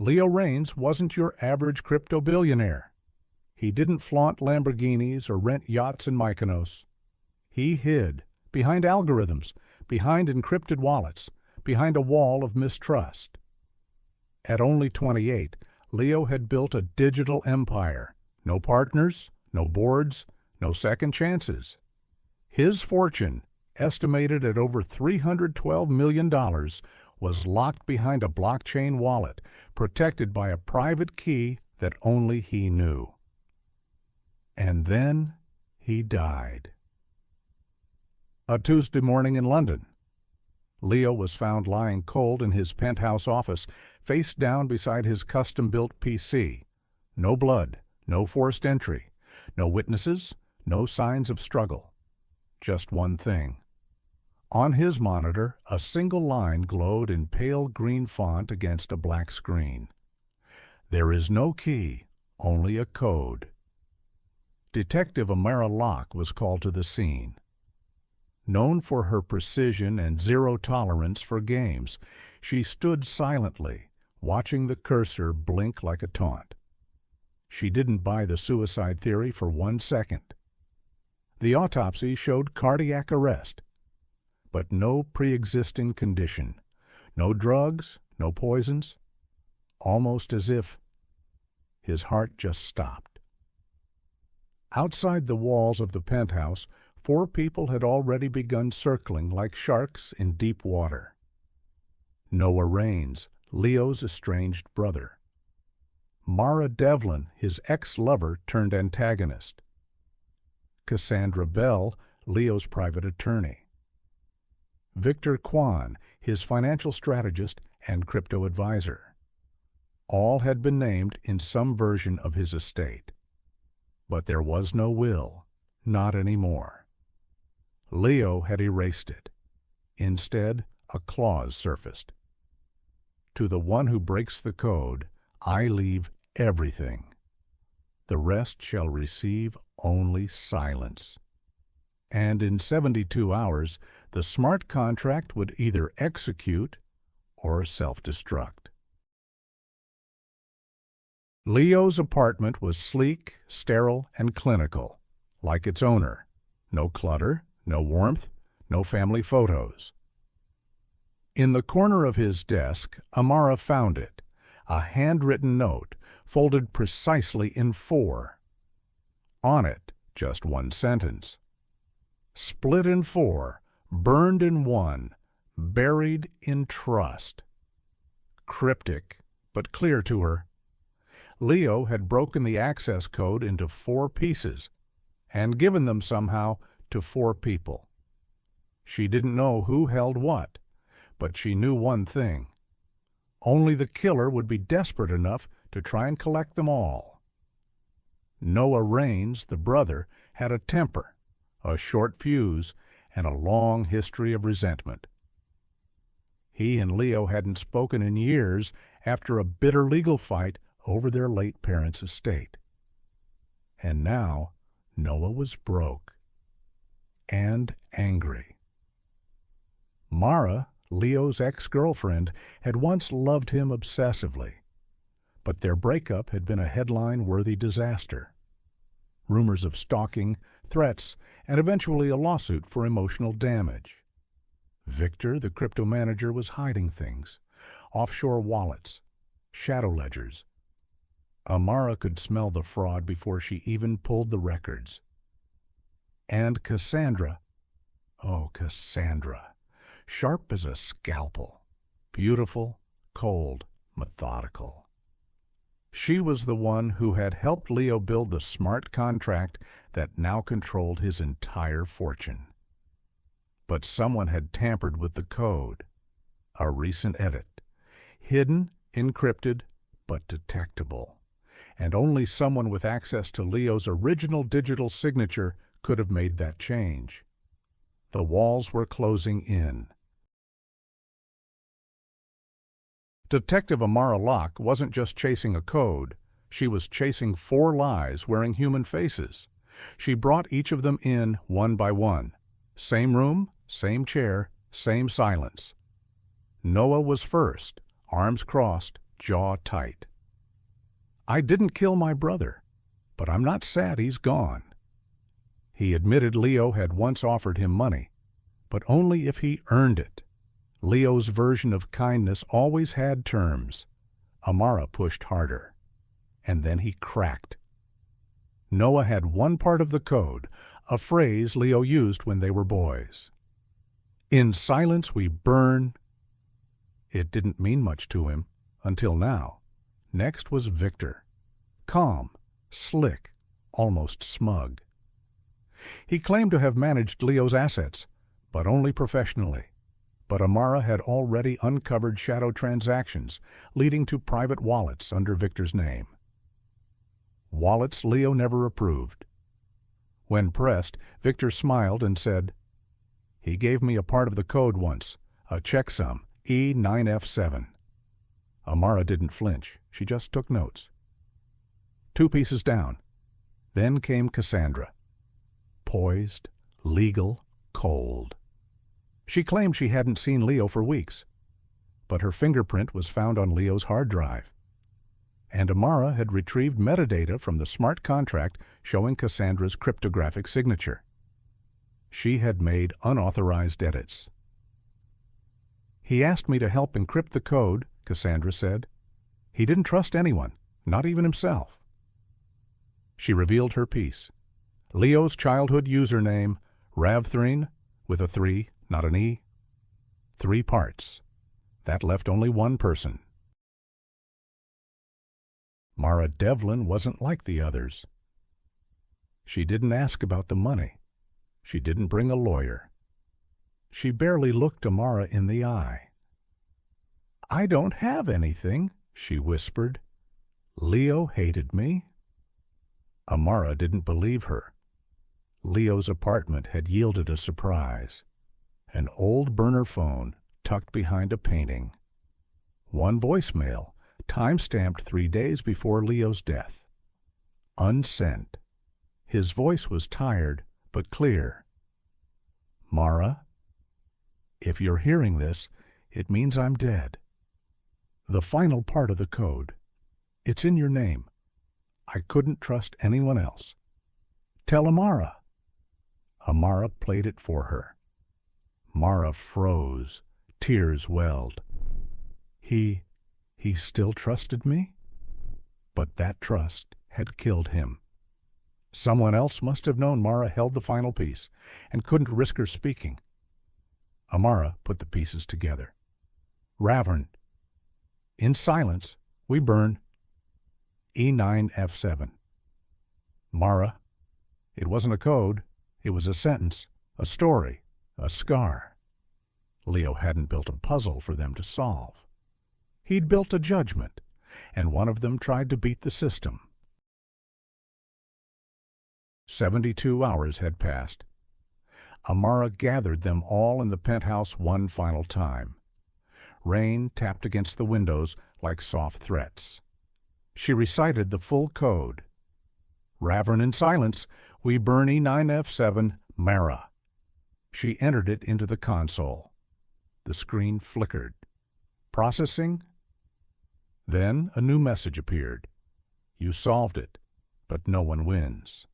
Leo Raines wasn't your average crypto billionaire. He didn't flaunt Lamborghinis or rent yachts in Mykonos. He hid behind algorithms, behind encrypted wallets, behind a wall of mistrust. At only 28, Leo had built a digital empire. No partners, no boards, no second chances. His fortune, estimated at over $312 million, was locked behind a blockchain wallet, protected by a private key that only he knew. And then he died. A Tuesday morning in London. Leo was found lying cold in his penthouse office, face down beside his custom-built PC. No blood, no forced entry, no witnesses, no signs of struggle. Just one thing. On his monitor, a single line glowed in pale green font against a black screen. There is no key, only a code. Detective Amara Locke was called to the scene. Known for her precision and zero tolerance for games, she stood silently, watching the cursor blink like a taunt. She didn't buy the suicide theory for 1 second. The autopsy showed cardiac arrest, but no pre-existing condition, no drugs, no poisons, almost as if his heart just stopped. Outside the walls of the penthouse, 4 people had already begun circling like sharks in deep water. Noah Raines, Leo's estranged brother. Mara Devlin, his ex-lover turned antagonist. Cassandra Bell, Leo's private attorney. Victor Kwan, his financial strategist and crypto advisor. All had been named in some version of his estate. But there was no will, not anymore. Leo had erased it. Instead, a clause surfaced. To the one who breaks the code, I leave everything. The rest shall receive only silence. And in 72 hours, the smart contract would either execute or self-destruct. Leo's apartment was sleek, sterile, and clinical, like its owner. No clutter, no warmth, no family photos. In the corner of his desk, Amara found it, a handwritten note, folded precisely in 4. On it, just one sentence. Split in 4, burned in 1, buried in trust. Cryptic, but clear to her. Leo had broken the access code into 4 pieces and given them somehow to 4 people. She didn't know who held what, but she knew one thing. Only the killer would be desperate enough to try and collect them all. Noah Raines, the brother, had a temper, a short fuse, and a long history of resentment. He and Leo hadn't spoken in years after a bitter legal fight over their late parents' estate. And now Noah was broke and angry. Mara, Leo's ex-girlfriend, had once loved him obsessively, but their breakup had been a headline-worthy disaster. Rumors of stalking, threats, and eventually a lawsuit for emotional damage. Victor, the crypto manager, was hiding things, offshore wallets, shadow ledgers. Amara could smell the fraud before she even pulled the records. And Cassandra, oh, Cassandra, sharp as a scalpel, beautiful, cold, methodical. She was the one who had helped Leo build the smart contract that now controlled his entire fortune. But someone had tampered with the code. A recent edit. Hidden, encrypted, but detectable. And only someone with access to Leo's original digital signature could have made that change. The walls were closing in. Detective Amara Locke wasn't just chasing a code. She was chasing 4 lies wearing human faces. She brought each of them in one by one. Same room, same chair, same silence. Noah was first, arms crossed, jaw tight. "I didn't kill my brother, but I'm not sad he's gone." He admitted Leo had once offered him money, but only if he earned it. Leo's version of kindness always had terms. Amara pushed harder, and then he cracked. Noah had one part of the code, a phrase Leo used when they were boys. "In silence we burn." It didn't mean much to him, until now. Next was Victor. Calm, slick, almost smug. He claimed to have managed Leo's assets, but only professionally. But Amara had already uncovered shadow transactions leading to private wallets under Victor's name. Wallets Leo never approved. When pressed, Victor smiled and said, "He gave me a part of the code once, a checksum, E9F7. Amara didn't flinch. She just took notes. 2 pieces down. Then came Cassandra. Poised, legal, cold. She claimed she hadn't seen Leo for weeks, but her fingerprint was found on Leo's hard drive. And Amara had retrieved metadata from the smart contract showing Cassandra's cryptographic signature. She had made unauthorized edits. "He asked me to help encrypt the code," Cassandra said. "He didn't trust anyone, not even himself." She revealed her piece. Leo's childhood username, Ravthreen, with a 3, not an E. 3 parts. That left only one person. Mara Devlin wasn't like the others. She didn't ask about the money. She didn't bring a lawyer. She barely looked Amara in the eye. "I don't have anything," she whispered. "Leo hated me." Amara didn't believe her. Leo's apartment had yielded a surprise. An old burner phone tucked behind a painting. One voicemail, time-stamped 3 days before Leo's death. Unsent. His voice was tired, but clear. "Mara, if you're hearing this, it means I'm dead. The final part of the code. It's in your name. I couldn't trust anyone else. Tell Amara." Amara played it for her. Mara froze. Tears welled. He still trusted me? But that trust had killed him. Someone else must have known Mara held the final piece and couldn't risk her speaking. Amara put the pieces together. "Ravern. In silence, we burn. E9F7. Mara. It wasn't a code. It was a sentence, a story, a scar." Leo hadn't built a puzzle for them to solve. He'd built a judgment, and one of them tried to beat the system. 72 hours had passed. Amara gathered them all in the penthouse one final time. Rain tapped against the windows like soft threats. She recited the full code. "Ravern in silence, we burn E9F7, Mara." She entered it into the console. The screen flickered. "Processing?" Then a new message appeared. "You solved it, but no one wins.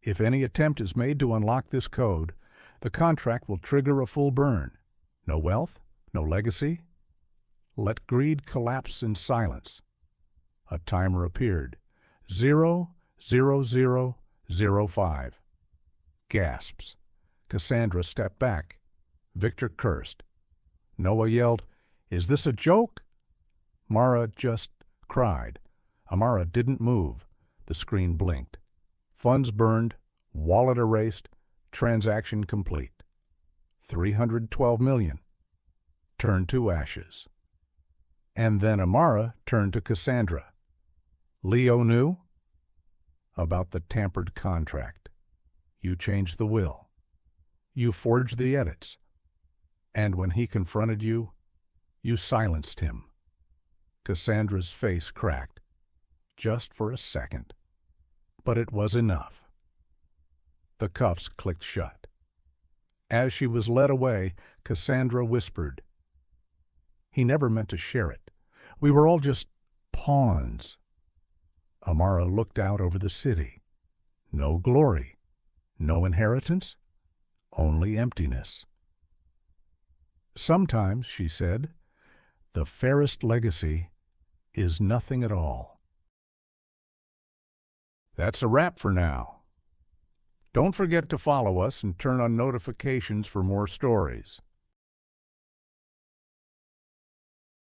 If any attempt is made to unlock this code, the contract will trigger a full burn. No wealth, no legacy. Let greed collapse in silence." A timer appeared. 00005. Gasps. Cassandra stepped back. Victor cursed. Noah yelled, "Is this a joke?" Mara just cried. Amara didn't move. The screen blinked. Funds burned, wallet erased, transaction complete. 312 million. Turned to ashes. And then Amara turned to Cassandra. "Leo knew?" "About the tampered contract. You changed the will. You forged the edits. And when he confronted you, you silenced him." Cassandra's face cracked. Just for a second. But it was enough. The cuffs clicked shut. As she was led away, Cassandra whispered, "He never meant to share it. We were all just pawns. Amara looked out over the city. No glory, no inheritance, only emptiness. Sometimes, she said, the fairest legacy is nothing at all. That's a wrap for now. Don't forget to follow us and turn on notifications for more stories.